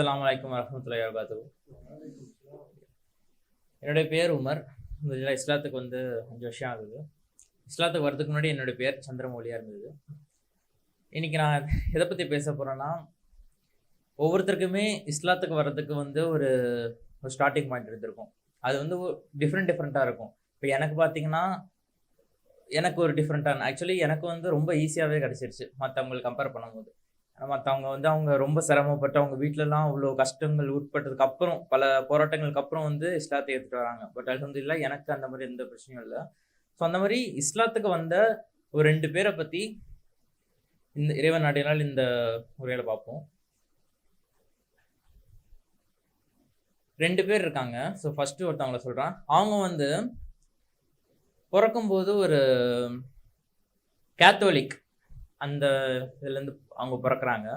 அஸ்ஸலாமு அலைக்கும் வரஹ்மத்துல்லாஹி வபரகாத்துஹு. என்னுடைய பேர் உமர். இஸ்லாத்துக்கு 5 வருஷம் ஆகுது. இஸ்லாத்துக்கு வரதுக்கு முன்னாடி என்னுடைய பேர் சந்திரமௌலியாக இருந்தது. இன்னைக்கு நான் எதை பற்றி பேச போகிறேன்னா, ஒவ்வொருத்தருக்குமே இஸ்லாத்துக்கு வர்றதுக்கு ஒரு ஸ்டார்டிங் பாயிண்ட் இருந்திருக்கும். அது டிஃப்ரெண்ட்டாக இருக்கும். இப்போ எனக்கு பார்த்தீங்கன்னா, எனக்கு ஒரு டிஃப்ரெண்ட்டான ஆக்சுவலி எனக்கு ரொம்ப ஈஸியாகவே கிடச்சிருச்சு மற்றவங்களுக்கு கம்பேர் பண்ணும்போது. மற்றவங்க அவங்க ரொம்ப சிரமப்பட்டு அவங்க வீட்டிலலாம் அவ்வளோ கஷ்டங்கள் உட்பட்டதுக்கு அப்புறம் பல போராட்டங்களுக்கு அப்புறம் இஸ்லாத்தை ஏற்றுட்டு வராங்க. பட் அல்ஹம்துலில்லாஹ் எனக்கு அந்த மாதிரி எந்த பிரச்சனையும் இல்லை. ஸோ அந்த மாதிரி இஸ்லாத்துக்கு வந்த ஒரு 2 பேரை பற்றி இந்த இறைவன் நாடினால் இந்த உரையில் பார்ப்போம். 2 பேர் இருக்காங்க. ஸோ ஃபஸ்ட்டு ஒருத்தவங்கள சொல்கிறேன். அவங்க பிறக்கும்போது ஒரு கேத்தோலிக் அந்த இதுலேருந்து அவங்க பிறக்கிறாங்க.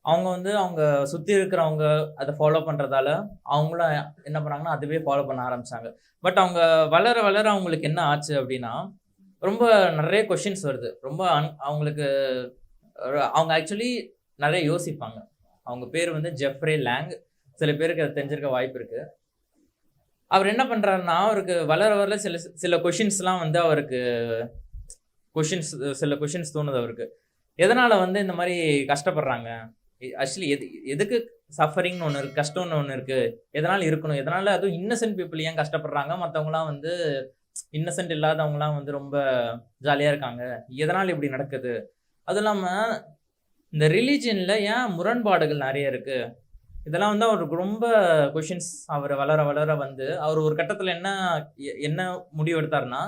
அவங்க அவங்க சுற்றி இருக்கிறவங்க அதை ஃபாலோ பண்ணுறதால அவங்களும் என்ன பண்ணாங்கன்னா அதுவே ஃபாலோ பண்ண ஆரம்பித்தாங்க. பட் அவங்க வளர வளர அவங்களுக்கு என்ன ஆச்சு அப்படின்னா, ரொம்ப நிறைய கொஷின்ஸ் வருது. ரொம்ப அவங்களுக்கு அவங்க ஆக்சுவலி நிறைய யோசிப்பாங்க. அவங்க பேர் ஜெஃப்ரே லேங். சில பேருக்கு அது தெரிஞ்சிருக்க வாய்ப்பு இருக்குது. அவர் என்ன பண்ணுறாருன்னா, அவருக்கு வளர வளர சில கொஷின்ஸ்லாம் அவருக்கு சில கொஷின்ஸ் தோணுது அவருக்கு. எதனால் இந்த மாதிரி கஷ்டப்படுறாங்க, ஆக்சுவலி எதுக்கு சஃபரிங்னு ஒன்று இருக்குது, கஷ்டம்னு ஒன்று இருக்குது, எதனால் இருக்கணும், எதனால் அதுவும் இன்னசென்ட் பீப்புள் ஏன் கஷ்டப்படுறாங்க, மற்றவங்களாம் இன்னசென்ட் இல்லாதவங்களாம் ரொம்ப ஜாலியாக இருக்காங்க, எதனால் இப்படி நடக்குது, அதுவும் இல்லாமல் இந்த ரிலீஜனில் ஏன் முரண்பாடுகள் நிறைய இருக்குது, இதெல்லாம் அவருக்கு ரொம்ப கொஷின்ஸ். அவர் வளர வளர அவர் ஒரு கட்டத்தில் என்ன முடிவு எடுத்தார்னா,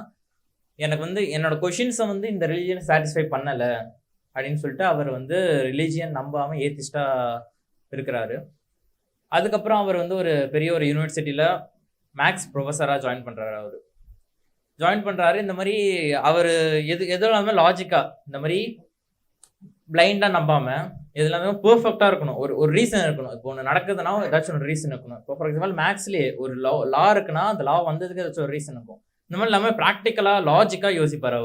எனக்கு என்னோட கொஷின்ஸை இந்த ரிலீஜியனை சாட்டிஸ்ஃபை பண்ணலை அப்படின்னு சொல்லிட்டு அவர் ரிலீஜியன் நம்பாமல் ஏத்திஸ்டாக இருக்கிறாரு. அதுக்கப்புறம் அவர் ஒரு பெரிய ஒரு யூனிவர்சிட்டியில் மேக்ஸ் ப்ரொஃபஸராக ஜாயின் பண்ணுறாரு. இந்த மாதிரி அவர் எதுவும் இல்லாமல் லாஜிக்காக இந்த மாதிரி பிளைண்டாக நம்பாமல் எது இல்லாமல் பெர்ஃபெக்டாக இருக்கணும். ஒரு ரீசன் இருக்கணும். இப்போ ஒன்று நடக்குதுன்னா ஏதாச்சும் ஒரு ரீசன் இருக்கணும். இப்போ ஃபார் எக்ஸாம்பிள் மேக்ஸ்லேயே ஒரு லா இருக்குன்னா அந்த லா வந்ததுக்கு ஏதாச்சும் ஒரு ரீசன் இருக்கும். இந்த மாதிரி இல்லாமல் ப்ராக்டிக்கலாக லாஜிக்காக யோசிப்பார்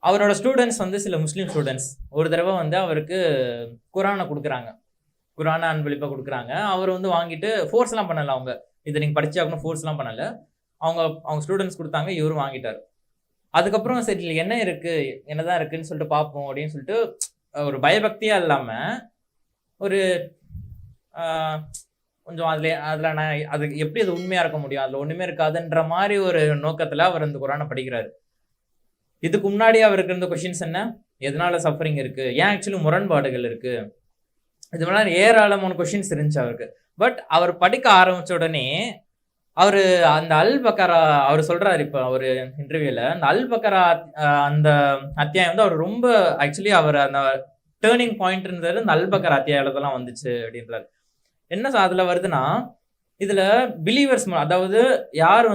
அவரோட ஸ்டூடெண்ட்ஸ் சில முஸ்லீம் ஸ்டூடெண்ட்ஸ் ஒரு தடவை அவருக்கு குரானை கொடுக்குறாங்க. குரானை அன்பளிப்பாக கொடுக்குறாங்க. அவர் வாங்கிட்டு ஃபோர்ஸ்லாம் பண்ணலை. அவங்க இதை நீங்கள் படிச்சாகணும் ஃபோர்ஸ்லாம் பண்ணலை. அவங்க ஸ்டூடெண்ட்ஸ் கொடுத்தாங்க, இவரும் வாங்கிட்டார். அதுக்கப்புறம் சரி என்ன இருக்குது, என்னதான் இருக்குதுன்னு சொல்லிட்டு பார்ப்போம் அப்படின்னு சொல்லிட்டு ஒரு பயபக்தியாக இல்லாமல் ஒரு கொஞ்சம் அதில் நான் அது எப்படி அது உண்மையாக இருக்க முடியும், அதில் ஒன்றுமே இருக்காதுன்ற மாதிரி ஒரு நோக்கத்தில் அவர் இந்த குரானை படிக்கிறாரு. இதுக்கு முன்னாடி அவருக்கு இருந்த கொஷின்ஸ் என்ன, எதனால சஃபரிங் இருக்குது, ஏன் ஆக்சுவலி முரண்பாடுகள் இருக்குது, இது மாதிரி ஏராளமான கொஷின்ஸ் இருந்துச்சு அவருக்கு. பட் அவர் படிக்க ஆரம்பித்த உடனே அவர் அந்த அல் பக்கரா அவர் சொல்கிறார். இப்போ அவர் இன்டர்வியூவில் அந்த அல் பக்கரா அந்த அத்தியாயம் அவர் ரொம்ப ஆக்சுவலி அவர் அந்த டேர்னிங் பாயிண்ட் இருந்தது அந்த அல் பக்கரா அத்தியாயத்தெல்லாம் வந்துச்சு அப்படின்றாரு. என்ன அதில் வருதுன்னா, இதில் பிலீவர்ஸ் அதாவது யார்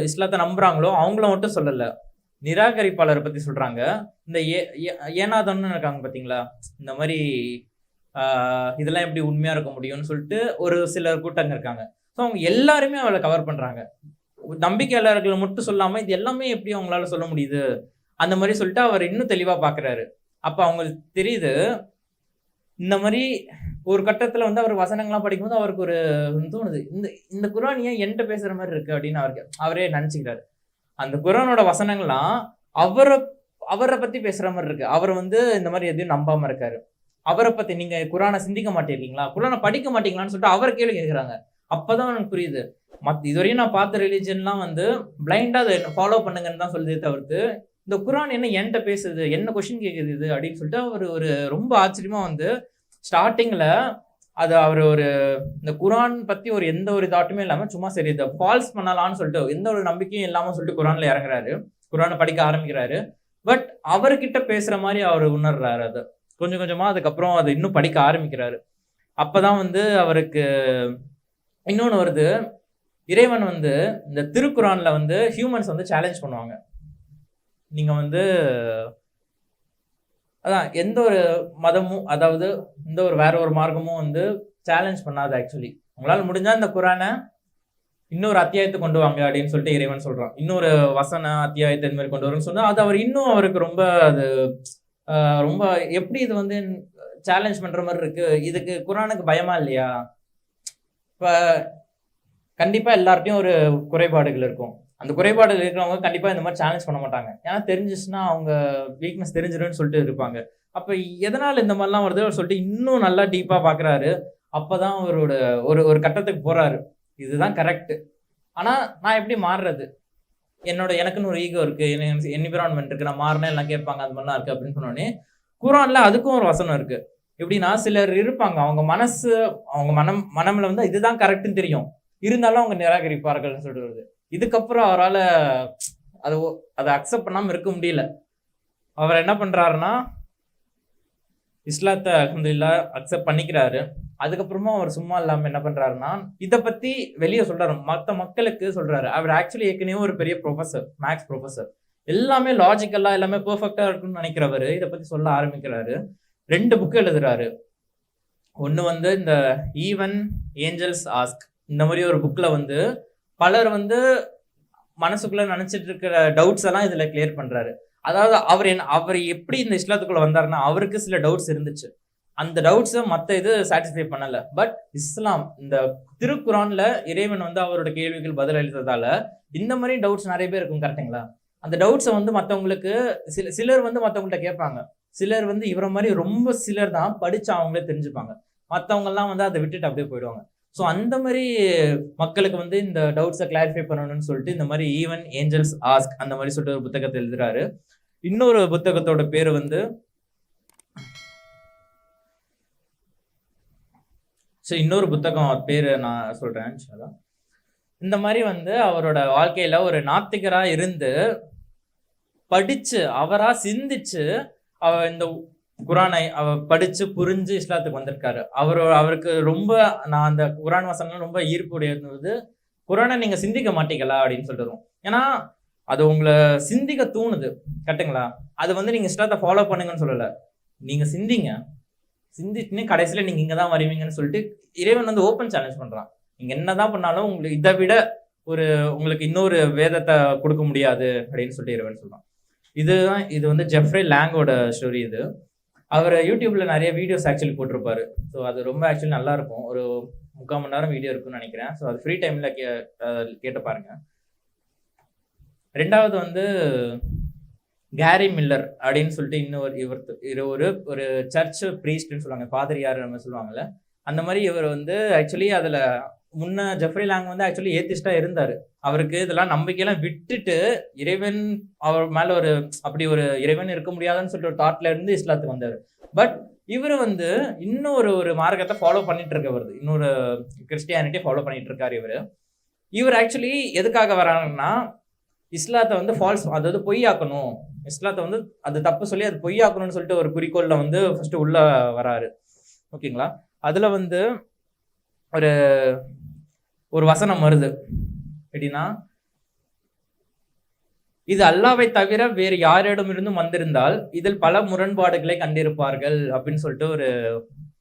இஸ்லாத்தை நம்புகிறாங்களோ அவங்கள மட்டும் சொல்லலை, நிராகரிப்பாளரை பற்றி சொல்கிறாங்க. இந்த ஏனாதன்னு இருக்காங்க பார்த்தீங்களா, இந்த மாதிரி இதெல்லாம் எப்படி உண்மையாக இருக்க முடியும்னு சொல்லிட்டு ஒரு சில கூட்டங்க இருக்காங்க. ஸோ அவங்க எல்லாருமே அவளை கவர் பண்ணுறாங்க. நம்பிக்கையாளர்களை மட்டும் சொல்லாமல் இது எல்லாமே எப்படி அவங்களால சொல்ல முடியுது அந்த மாதிரி சொல்லிட்டு அவர் இன்னும் தெளிவாக பார்க்குறாரு. அப்போ அவங்களுக்கு தெரியுது இந்த மாதிரி ஒரு கட்டத்தில் அவர் வசனங்கள்லாம் படிக்கும்போது அவருக்கு ஒரு தோணுது, இந்த குரான் ஏன் என்கிட்ட பேசுகிற மாதிரி இருக்குது அப்படின்னு அவரே நினச்சிக்கிறாரு. அந்த குரானோட வசனங்கள்லாம் அவரை பற்றி பேசுகிற மாதிரி இருக்குது. அவர் இந்த மாதிரி எதையும் நம்பாமல் இருக்காரு. அவரை பற்றி நீங்கள் குரானை சிந்திக்க மாட்டேங்களா, குரானை படிக்க மாட்டீங்களான்னு சொல்லிட்டு அவர் கேள்வி கேட்குறாங்க. அப்போ தான் எனக்கு புரியுது, இதுவரையும் நான் பார்த்த ரிலீஜன்லாம் பிளைண்டாக அதை ஃபாலோ பண்ணுங்கன்னு தான் சொல்லுதே தவிர்த்து இந்த குரான் என்ன என்கிட்ட பேசுது, என்ன கொஷின் கேட்குது இது அப்படின்னு சொல்லிட்டு அவர் ஒரு ரொம்ப ஆச்சரியமாக ஸ்டார்டிங்கில் அது அவர் இந்த குரான் பற்றி எந்த ஒரு தாட்டுமே இல்லாமல் சும்மா சரி இதை ஃபால்ஸ் பண்ணலான்னு சொல்லிட்டு எந்த ஒரு நம்பிக்கையும் இல்லாமல் சொல்லிட்டு குரானில் இறங்குறாரு, குரானை படிக்க ஆரம்பிக்கிறாரு. பட் அவர்கிட்ட பேசுகிற மாதிரி அவர் உணர்றாரு. அதை கொஞ்சம் கொஞ்சமாக அதுக்கப்புறம் அதை இன்னும் படிக்க ஆரம்பிக்கிறாரு. அப்போ தான் அவருக்கு இன்னொன்று வருது. இறைவன் இந்த திருக்குரானில் ஹியூமன்ஸ் சேலஞ்ச் பண்ணுவாங்க. நீங்கள் அதான் எந்த ஒரு மதமும் அதாவது இந்த ஒரு வேற ஒரு மார்க்கமும் சேலஞ்ச் பண்ணாது. ஆக்சுவலி உங்களால் முடிஞ்சால் இந்த குரானை இன்னொரு அத்தியாயத்தை கொண்டு வாங்க அப்படின்னு சொல்லிட்டு இறைவன் சொல்கிறான். இன்னொரு வசன அத்தியாயத்தை இந்த மாதிரி கொண்டு வரும்னு சொன்னால் அது அவர் இன்னும் அவருக்கு ரொம்ப அது ரொம்ப எப்படி இது சேலஞ்ச் பண்ற மாதிரி இருக்கு. இதுக்கு குரானுக்கு பயமா இல்லையா? இப்ப கண்டிப்பா எல்லார்ட்டையும் ஒரு குறைபாடுகள் இருக்கும். அந்த குறைபாடுகள் இருக்கிறவங்க கண்டிப்பா இந்த மாதிரி சேலஞ்ச் பண்ண மாட்டாங்க. ஏன்னா தெரிஞ்சிச்சுன்னா அவங்க வீக்னஸ் தெரிஞ்சிரும்னு சொல்லிட்டு இருப்பாங்க. அப்ப எதனால இந்த மாதிரிலாம் வருது சொல்லிட்டு இன்னும் நல்லா டீப்பா பாக்குறாரு. அப்பதான் அவரோட ஒரு ஒரு கட்டத்துக்கு போறாரு. இதுதான் கரெக்ட். ஆனா நான் எப்படி மாறுறது? எனக்குன்னு ஒரு ஈகோ இருக்கு, என்விரான்மெண்ட் இருக்கு, நான் மாறினா எல்லாம் கேட்பாங்க, அது மாதிரிலாம் இருக்கு அப்படின்னு சொன்னோடனே குரான்ல அதுக்கும் ஒரு வசனம் இருக்கு. எப்படின்னா சிலர் இருப்பாங்க, அவங்க மனசு அவங்க மனம்ல வந்து இதுதான் கரெக்ட்னு தெரியும், இருந்தாலும் அவங்க நிராகரிப்பார்கள்னு சொல்லிட்டு வருது. இதுக்கப்புறம் அவரால் அதை அக்செப்ட் பண்ணாம இருக்க முடியல. அவர் என்ன பண்றாருன்னா இஸ்லாத்தை அல்ஹம்துலில்லாஹ் அக்செப்ட் பண்ணிக்கிறாரு. அதுக்கப்புறமா அவர் சும்மா இல்லாம என்ன பண்றாருன்னா இதை பத்தி வெளியே சொல்றாரு, மற்ற மக்களுக்கு சொல்றாரு. அவர் ஆக்சுவலி ஏற்கனவே ஒரு பெரிய ப்ரொஃபசர், மேக்ஸ் ப்ரொஃபசர், எல்லாமே லாஜிக்கலா எல்லாமே பெர்ஃபெக்டா இருக்குன்னு நினைக்கிறவரு இதை பத்தி சொல்ல ஆரம்பிக்கிறாரு. 2 புக்கு எழுதுறாரு. ஒண்ணு வந்து இந்த ஈவன் ஏஞ்சல்ஸ் ஆஸ்க், இந்த மாதிரி ஒரு புக்ல வந்து பலர் வந்து மனசுக்குள்ள நினைச்சிட்டு இருக்கிற டவுட்ஸ் எல்லாம் இதுல கிளியர் பண்றாரு. அதாவது அவர் எப்படி இந்த இஸ்லாத்துக்குள்ள வந்தாருன்னா அவருக்கு சில டவுட்ஸ் இருந்துச்சு. அந்த டவுட்ஸை மற்ற இது சாட்டிஸ்ஃபை பண்ணல. பட் இஸ்லாம் இந்த திருக்குரான்ல இறைவன் வந்து அவரோட கேள்விகள் பதில் அளித்ததால இந்த மாதிரி டவுட்ஸ் நிறைய பேர் இருக்கும். கரெக்டுங்களா? அந்த டவுட்ஸை வந்து மற்றவங்களுக்கு சிலர் வந்து மற்றவங்கள்ட்ட கேட்பாங்க. சிலர் வந்து இவரை மாதிரி ரொம்ப சிலர் தான் படிச்சு அவங்களே தெரிஞ்சுப்பாங்க. மற்றவங்க எல்லாம் வந்து அதை விட்டுட்டு அப்படியே போயிடுவாங்க. ஸோ அந்த மாதிரி மக்களுக்கு வந்து இந்த டவுட்ஸை கிளாரிஃபை பண்ணணும்னு சொல்லிட்டு இந்த மாதிரி ஈவன் ஏஞ்சல்ஸ் ஆஸ்க் அந்த மாதிரி சொல்லிட்டு ஒரு புத்தகத்தை எழுதுறாரு. இன்னொரு புத்தகத்தோட பேரு வந்து இன்னொரு புத்தகம் பேரு நான் சொல்றேன். இந்த மாதிரி வந்து அவரோட வாழ்க்கையில ஒரு நாத்திகரா இருந்து படிச்சு அவரா சிந்திச்சு இந்த குரானை படிச்சு புரிஞ்சு இஸ்லாத்துக்கு வந்திருக்காரு. அவருக்கு ரொம்ப நான் அந்த குரான் வசனம் ரொம்ப ஈர்ப்புடைய இருந்தது. குரானை நீங்க சிந்திக்க மாட்டீங்களா அப்படின்னு சொல்லிட்டு. ஏன்னா அது உங்களை சிந்திக்க தூணுது. கரெக்டுங்களா? அது வந்து நீங்க இஸ்லாத்தை ஃபாலோ பண்ணுங்கன்னு சொல்லல, நீங்க சிந்திச்சுன்னு கடைசியில நீங்க இங்கதான் வருவீங்கன்னு சொல்லிட்டு இறைவன் வந்து ஓப்பன் சேலஞ்ச் பண்றான். நீங்க என்னதான் பண்ணாலும் உங்களுக்கு இதை விட உங்களுக்கு இன்னொரு வேதத்தை கொடுக்க முடியாது அப்படின்னு சொல்லிட்டு இறைவன் சொல்றான். இது வந்து ஜெஃப்ரே லாங்கோட ஸ்டோரி. இது அவர் யூடியூப்ல நிறைய வீடியோஸ் ஆக்சுவலி போட்டிருப்பாரு. ஸோ அது ரொம்ப ஆக்சுவலி நல்லா இருக்கும். ஒரு 3/4 மணி நேரம் வீடியோ இருக்குன்னு நினைக்கிறேன். ஸோ அது ஃப்ரீ டைம்ல கேட்டு பாருங்க. 2வது வந்து கேரி மில்லர் அப்படின்னு சொல்லிட்டு இன்னொரு ஒரு சர்ச் பிரீஸ்ட்னு சொல்லுவாங்க, பாதிரியார் நம்ம சொல்லுவாங்கல்ல, அந்த மாதிரி இவர் வந்து ஆக்சுவலி அதுல முன்ன ஜெஃப்ரி லாங் வந்து ஆக்சுவலி ஏத்திஸ்டா இருந்தாரு. அவருக்கு இதெல்லாம் நம்பிக்கையெல்லாம் விட்டுட்டு இறைவன் அவர் மேல அப்படி ஒரு இறைவன் இருக்க முடியாதுன்னு சொல்லிட்டு ஒரு தாட்ல இருந்து இஸ்லாத்துக்கு வந்தாரு. பட் இவர் வந்து இன்னொரு மார்க்கத்தை ஃபாலோ பண்ணிட்டு இருக்கவர், இன்னொரு கிறிஸ்டியானிட்டி ஃபாலோ பண்ணிட்டு இருக்காரு. இவர் ஆக்சுவலி எதுக்காக வராங்கன்னா இஸ்லாத்தை வந்து ஃபால்ஸ், அதாவது பொய்யாக்கணும், இஸ்லாத்தை வந்து அது தப்பு சொல்லி அது பொய்யாக்கணும்னு சொல்லிட்டு ஒரு குறிக்கோள்ல வந்து ஃபர்ஸ்ட் உள்ள வராரு. ஓகேங்களா? அதுல வந்து ஒரு வசனம் வருது. எப்படின்னா, இது அல்லாவை தவிர வேறு யாரிடமிருந்தும் வந்திருந்தால் இதில் பல முரண்பாடுகளை கண்டிருப்பார்கள் அப்படின்னு சொல்லிட்டு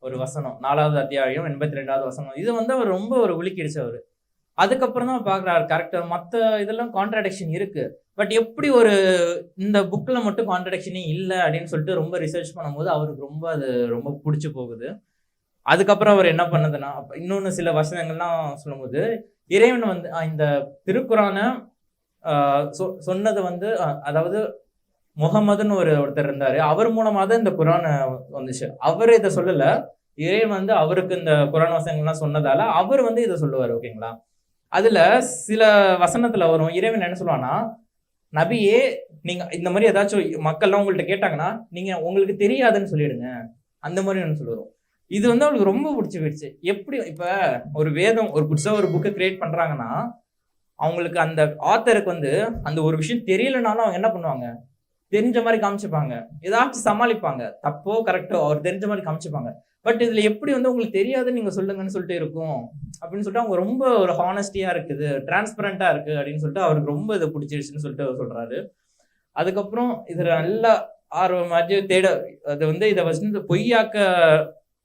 ஒரு வசனம், 4வது அத்தியாயம் 82வது வசனம். இது வந்து அவர் ரொம்ப உலுக்கிடுச்சு அவரு. அதுக்கப்புறம் தான் பாக்குறாரு கரெக்டா மற்ற இதெல்லாம் கான்ட்ராடிக்ஷன் இருக்கு, பட் எப்படி இந்த புக்ல மட்டும் கான்ட்ராடிக்ஷனே இல்லை அப்படின்னு சொல்லிட்டு ரொம்ப ரிசர்ச் பண்ணும்போது அவருக்கு அது ரொம்ப பிடிச்சி போகுது. அதுக்கப்புறம் அவர் என்ன பண்ணதுன்னா இன்னொன்னு சில வசனங்கள்லாம் சொல்லும்போது இறைவன் வந்து இந்த திருக்குரானை சொன்னது வந்து, அதாவது முகமதுன்னு ஒருத்தர் இருந்தாரு, அவர் மூலமா தான் இந்த குரான் வந்துச்சு. அவர் இதை சொல்லல, இறைவன் வந்து அவருக்கு இந்த குரான் வசனங்கள்லாம் சொன்னதால அவர் வந்து இதை சொல்லுவார். ஓகேங்களா? அதுல சில வசனத்துல வரும், இறைவன் என்ன சொல்லுவான்னா, நபியே நீங்க இந்த மாதிரி ஏதாச்சும் மக்கள்லாம் உங்கள்ட்ட கேட்டாங்கன்னா நீங்க உங்களுக்கு தெரியாதுன்னு சொல்லிடுங்க, அந்த மாதிரி ஒன்று சொல்லுவோம். இது வந்து அவளுக்கு ரொம்ப பிடிச்சி போயிடுச்சு. எப்படி இப்ப ஒரு வேதம் ஒரு புதுசா ஒரு புக்கை கிரியேட் பண்றாங்கன்னா அவங்களுக்கு அந்த ஆத்தருக்கு வந்து அந்த ஒரு விஷயம் தெரியலனாலும் அவங்க என்ன பண்ணுவாங்க, தெரிஞ்ச மாதிரி காமிச்சுப்பாங்க, ஏதாச்சும் சமாளிப்பாங்க, தப்போ கரெக்டோ அவர் தெரிஞ்ச மாதிரி காமிச்சுப்பாங்க. பட் இதுல எப்படி வந்து உங்களுக்கு தெரியாதுன்னு நீங்க சொல்லுங்கன்னு சொல்லிட்டு இருக்கும் அப்படின்னு சொல்லிட்டு அவங்க ரொம்ப ஒரு ஹானஸ்டியா இருக்குது, டிரான்ஸ்பரண்டா இருக்கு அப்படின்னு சொல்லிட்டு அவருக்கு ரொம்ப இதை பிடிச்சிருச்சுன்னு சொல்லிட்டு அவர் சொல்றாரு. அதுக்கப்புறம் இதுல நல்லா ஆர்வமாச்சு தேட அது வந்து இதை வந்து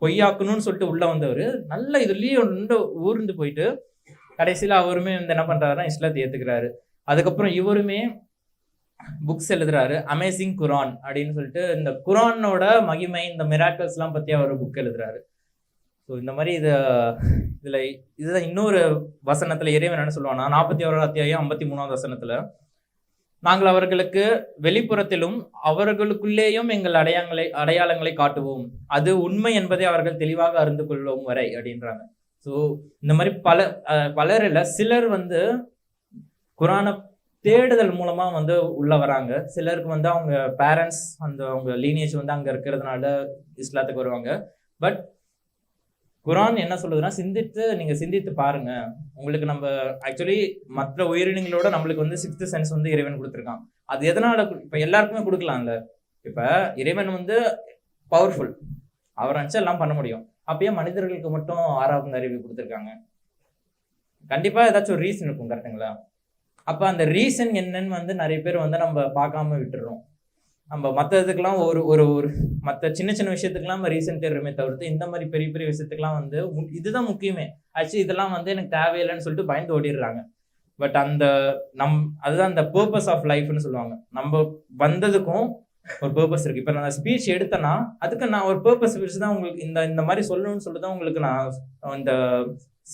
பொய்யாக்கணும்னு சொல்லிட்டு உள்ள வந்தவர் நல்ல இதுலயே ஊர்ந்து போயிட்டு கடைசியில அவருமே வந்து என்ன பண்றாருன்னா இஸ்லாத்தை ஏத்துக்கிறாரு. அதுக்கப்புறம் இவருமே புக்ஸ் எழுதுறாரு, அமேசிங் குரான் அப்படின்னு சொல்லிட்டு இந்த குரானோட மகிமை, இந்த மிராக்கிள்ஸ்லாம் பத்தி அவர் புக் எழுதுறாரு. ஸோ இந்த மாதிரி இதுல இதுதான் இன்னொரு வசனத்துல இறைவன் என்ன சொல்லுவானா, 41 அத்தியாயம் 53வது வசனத்துல, நாங்கள் அவர்களுக்கு வெளிப்புறத்திலும் அவர்களுக்குள்ளேயும் எங்கள் அடையாளங்களை காட்டுவோம், அது உண்மை என்பதை அவர்கள் தெளிவாக அறிந்து கொள்ளும் வரை அப்படின்றாங்க. ஸோ இந்த மாதிரி பலர் இல்ல, சிலர் வந்து குரானை தேடுதல் மூலமா வந்து உள்ள வராங்க. சிலருக்கு வந்து அவங்க பேரண்ட்ஸ் அவங்க லீனியேஜ் வந்து அங்க இருக்கிறதுனால இஸ்லாத்துக்கு வருவாங்க. பட் குரான் என்ன சொல்லுதுன்னா, நீங்க சிந்தித்து பாருங்க. உங்களுக்கு நம்ம ஆக்சுவலி மற்ற உயிரினங்களோட நம்மளுக்கு வந்து 6th சென்ஸ் வந்து இறைவன் கொடுத்துருக்கான். அது எதனால இப்ப எல்லாருக்குமே கொடுக்கலாம்ல. இப்ப இறைவன் வந்து பவர்ஃபுல், அவர் நினைச்சா எல்லாம் பண்ண முடியும். அப்பயே மனிதர்களுக்கு மட்டும் 6வது அறிவு கொடுத்துருக்காங்க. கண்டிப்பா ஏதாச்சும் ஒரு ரீசன் இருக்கும், கரெக்டுங்களா? அப்ப அந்த ரீசன் என்னன்னு வந்து நிறைய பேர் வந்து நம்ம பார்க்காம விட்டுறோம். நம்ம மற்ற இதுக்கெல்லாம் ஒரு மற்ற சின்ன சின்ன விஷயத்துக்கெல்லாம் நம்ம ரீசன் தேடுறோமே தவிர்த்து, இந்த மாதிரி பெரிய பெரிய விஷயத்துக்கெல்லாம் வந்து இதுதான் முக்கியமே. ஆக்சுவலி இதெல்லாம் வந்து எனக்கு தேவையில்லைன்னு சொல்லிட்டு பயந்து ஓடிடுறாங்க. பட் அதுதான் அந்த பர்பஸ் ஆஃப் லைஃப்னு சொல்லுவாங்க. நம்ம வந்ததுக்கும் ஒரு பர்பஸ் இருக்கு. இப்ப நான் ஸ்பீச் எடுத்தேன்னா அதுக்கு நான் ஒரு பர்பஸ் வச்சு தான் உங்களுக்கு இந்த மாதிரி சொல்லணும்னு சொல்லிட்டு தான் உங்களுக்கு நான் இந்த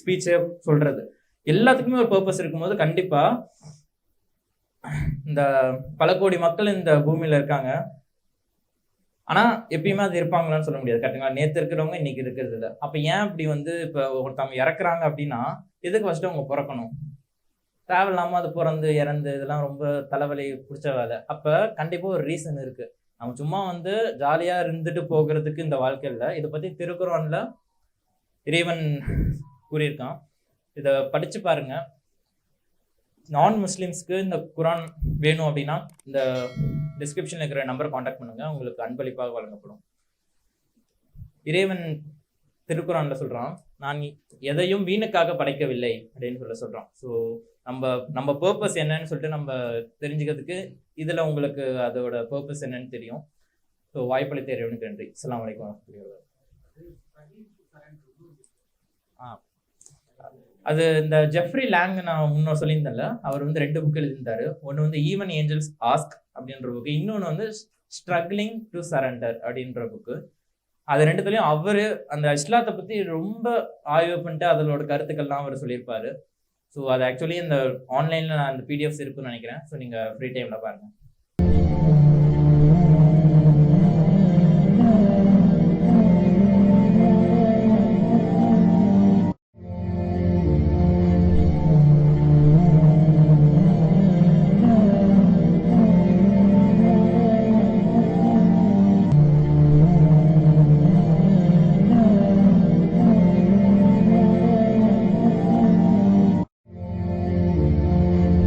ஸ்பீச்சே சொல்றது. எல்லாத்துக்குமே ஒரு பர்பஸ் இருக்கும்போது கண்டிப்பா இந்த பல கோடி மக்கள் இந்த பூமியில இருக்காங்க. ஆனா எப்பயுமே அது இருப்பாங்களான்னு சொல்ல முடியாது, கரெக்டுங்களா? நேத்து இருக்கிறவங்க இன்னைக்கு இருக்கிறது இல்லை. அப்ப ஏன் இப்படி வந்து இப்ப ஒருத்தவங்க இறக்குறாங்க அப்படின்னா, எதுக்கு ஃபர்ஸ்ட் அவங்க பிறக்கணும்? தேவையில்லாம அது பிறந்து இறந்து இதெல்லாம் ரொம்ப தலைவலி பிடிச்ச வேலை. அப்ப கண்டிப்பா ஒரு ரீசன் இருக்கு. நம்ம சும்மா வந்து ஜாலியா இருந்துட்டு போகிறதுக்கு இந்த வாழ்க்கை இல்லை. இதை பத்தி திருக்குறான்ல இறைவன் கூறியிருக்கான். இதை படிச்சு பாருங்க. நான் முஸ்லிம்ஸ்க்கு இந்த குரான் வேணும் அப்படின்னா இந்த டிஸ்கிரிப்ஷன்ல இருக்கிற நம்பரை காண்டாக்ட் பண்ணுங்க, உங்களுக்கு அன்பளிப்பாக வழங்கப்படும். இறைவன் திருக்குறான்ல சொல்றான், நான் எதையும் வீணுக்காக படைக்கவில்லை அப்படின்னு சொல்றான். ஸோ நம்ம பர்பஸ் என்னன்னு சொல்லிட்டு நம்ம தெரிஞ்சுக்கிறதுக்கு இதுல உங்களுக்கு அதோட பர்பஸ் என்னன்னு தெரியும். ஸோ வாய்ப்பளித்த இறைவனுக்கு நன்றி. அஸ்ஸலாமு அலைக்கும். அது இந்த ஜெஃப்ரி லேங் நான் முன்னோர் சொல்லியிருந்தேன்ல, அவர் வந்து 2 புக் எழுதியிருந்தாரு. ஒன்று வந்து ஈவன் ஏஞ்சல்ஸ் ஆஸ்க் அப்படின்ற புக்கு, இன்னொன்று வந்து ஸ்ட்ரகிளிங் டு சரண்டர் அப்படின்ற புக்கு. அது 2துலையும் அவரு அந்த இஸ்லாத்தை பத்தி ரொம்ப ஆய்வு பண்ணிட்டு அதோட கருத்துக்கள்லாம் அவர் சொல்லியிருப்பாரு. ஸோ அது ஆக்சுவலி இந்த ஆன்லைன்ல அந்த பிடிஎஃப்ஸ் இருக்குன்னு நினைக்கிறேன். ஸோ நீங்க ஃப்ரீ டைம்ல பாருங்க.